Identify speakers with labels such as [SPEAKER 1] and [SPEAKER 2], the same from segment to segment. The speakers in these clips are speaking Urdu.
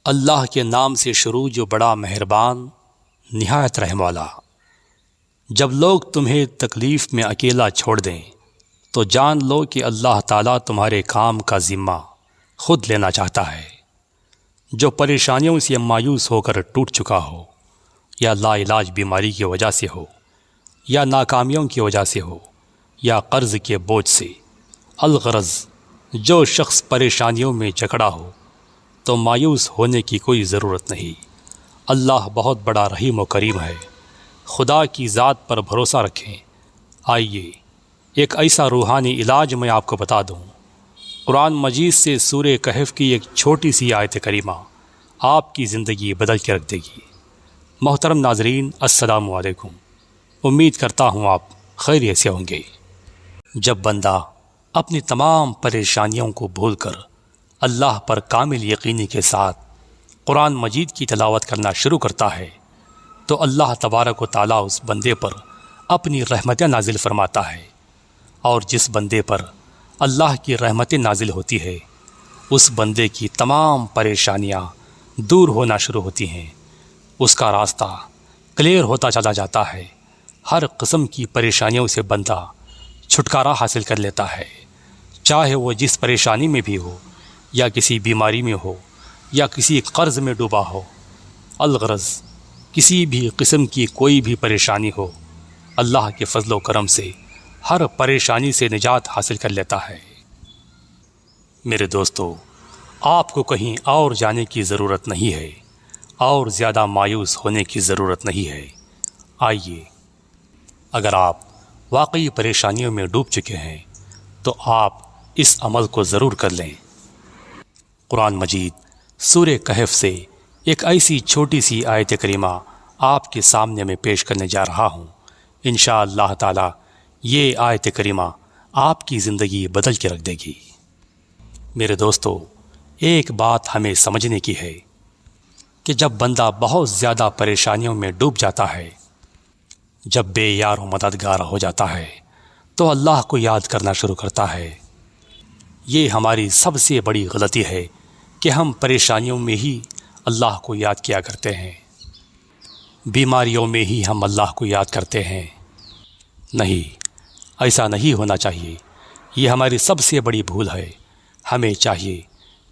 [SPEAKER 1] اللہ کے نام سے شروع جو بڑا مہربان نہایت رحم والا۔ جب لوگ تمہیں تکلیف میں اکیلا چھوڑ دیں تو جان لو کہ اللہ تعالیٰ تمہارے کام کا ذمہ خود لینا چاہتا ہے۔ جو پریشانیوں سے مایوس ہو کر ٹوٹ چکا ہو، یا لا علاج بیماری کی وجہ سے ہو، یا ناکامیوں کی وجہ سے ہو، یا قرض کے بوجھ سے، الغرض جو شخص پریشانیوں میں جکڑا ہو تو مایوس ہونے کی کوئی ضرورت نہیں۔ اللہ بہت بڑا رحیم و کریم ہے۔ خدا کی ذات پر بھروسہ رکھیں۔ آئیے ایک ایسا روحانی علاج میں آپ کو بتا دوں۔ قرآن مجید سے سورہ کہف کی ایک چھوٹی سی آیت کریمہ آپ کی زندگی بدل کے رکھ دے گی۔ محترم ناظرین، السلام علیکم۔ امید کرتا ہوں آپ خیریت سے ہوں گے۔ جب بندہ اپنی تمام پریشانیوں کو بھول کر اللہ پر کامل یقینی کے ساتھ قرآن مجید کی تلاوت کرنا شروع کرتا ہے تو اللہ تبارک و تعالیٰ اس بندے پر اپنی رحمتیں نازل فرماتا ہے، اور جس بندے پر اللہ کی رحمتیں نازل ہوتی ہے اس بندے کی تمام پریشانیاں دور ہونا شروع ہوتی ہیں۔ اس کا راستہ کلیئر ہوتا چلا جاتا ہے۔ ہر قسم کی پریشانیوں سے بندہ چھٹکارا حاصل کر لیتا ہے، چاہے وہ جس پریشانی میں بھی ہو، یا کسی بیماری میں ہو، یا کسی قرض میں ڈوبا ہو۔ الغرض کسی بھی قسم کی کوئی بھی پریشانی ہو، اللہ کے فضل و کرم سے ہر پریشانی سے نجات حاصل کر لیتا ہے۔ میرے دوستو، آپ کو کہیں اور جانے کی ضرورت نہیں ہے، اور زیادہ مایوس ہونے کی ضرورت نہیں ہے۔ آئیے، اگر آپ واقعی پریشانیوں میں ڈوب چکے ہیں تو آپ اس عمل کو ضرور کر لیں۔ قرآن مجید سورہ کہف سے ایک ایسی چھوٹی سی آیت کریمہ آپ کے سامنے میں پیش کرنے جا رہا ہوں۔ انشاءاللہ تعالی یہ آیت کریمہ آپ کی زندگی بدل کے رکھ دے گی۔ میرے دوستو، ایک بات ہمیں سمجھنے کی ہے کہ جب بندہ بہت زیادہ پریشانیوں میں ڈوب جاتا ہے، جب بے یار و مددگار ہو جاتا ہے تو اللہ کو یاد کرنا شروع کرتا ہے۔ یہ ہماری سب سے بڑی غلطی ہے کہ ہم پریشانیوں میں ہی اللہ کو یاد کیا کرتے ہیں، بیماریوں میں ہی ہم اللہ کو یاد کرتے ہیں۔ نہیں، ایسا نہیں ہونا چاہیے۔ یہ ہماری سب سے بڑی بھول ہے۔ ہمیں چاہیے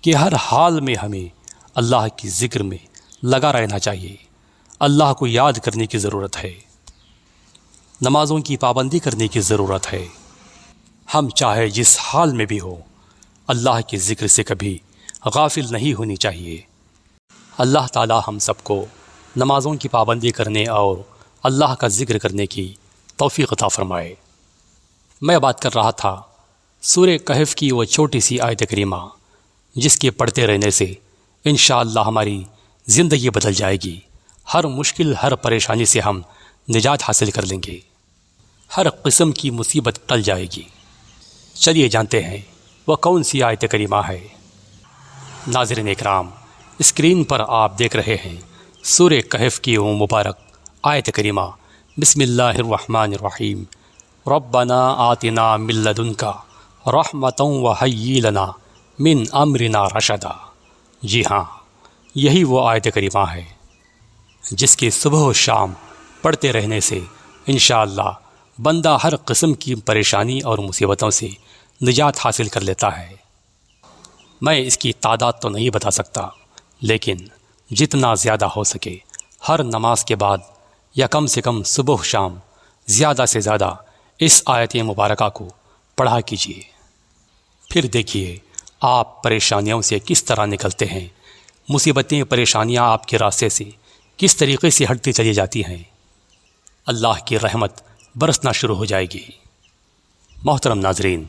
[SPEAKER 1] کہ ہر حال میں ہمیں اللہ کی ذکر میں لگا رہنا چاہیے۔ اللہ کو یاد کرنے کی ضرورت ہے، نمازوں کی پابندی کرنے کی ضرورت ہے۔ ہم چاہے جس حال میں بھی ہو، اللہ کے ذکر سے کبھی غافل نہیں ہونی چاہیے۔ اللہ تعالی ہم سب کو نمازوں کی پابندی کرنے اور اللہ کا ذکر کرنے کی توفیق عطا فرمائے۔ میں بات کر رہا تھا سورہ کہف کی وہ چھوٹی سی آیت کریمہ جس کے پڑھتے رہنے سے انشاءاللہ ہماری زندگی بدل جائے گی۔ ہر مشکل، ہر پریشانی سے ہم نجات حاصل کر لیں گے، ہر قسم کی مصیبت ٹل جائے گی۔ چلیے جانتے ہیں وہ کون سی آیت کریمہ ہے۔ ناظرین اکرام، اسکرین پر آپ دیکھ رہے ہیں سورہ کہف کی وہ مبارک آیت کریمہ۔ بسم اللہ الرحمن الرحیم۔ ربنا آتنا من لدنک رحمۃ وہیئ لنا من امرنا رشدا۔ جی ہاں، یہی وہ آیت کریمہ ہے جس کے صبح و شام پڑھتے رہنے سے انشاءاللہ بندہ ہر قسم کی پریشانی اور مصیبتوں سے نجات حاصل کر لیتا ہے۔ میں اس کی تعداد تو نہیں بتا سکتا، لیکن جتنا زیادہ ہو سکے ہر نماز کے بعد یا کم سے کم صبح و شام زیادہ سے زیادہ اس آیت مبارکہ کو پڑھا کیجیے۔ پھر دیکھیے آپ پریشانیوں سے کس طرح نکلتے ہیں، مصیبتیں، پریشانیاں آپ کے راستے سے کس طریقے سے ہٹتی چلی جاتی ہیں، اللہ کی رحمت برسنا شروع ہو جائے گی۔ محترم ناظرین،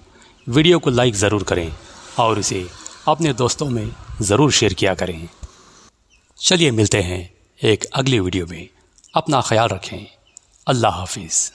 [SPEAKER 1] ویڈیو کو لائک ضرور کریں اور اسے اپنے دوستوں میں ضرور شیئر کیا کریں۔ چلیے ملتے ہیں ایک اگلی ویڈیو میں۔ اپنا خیال رکھیں۔ اللہ حافظ۔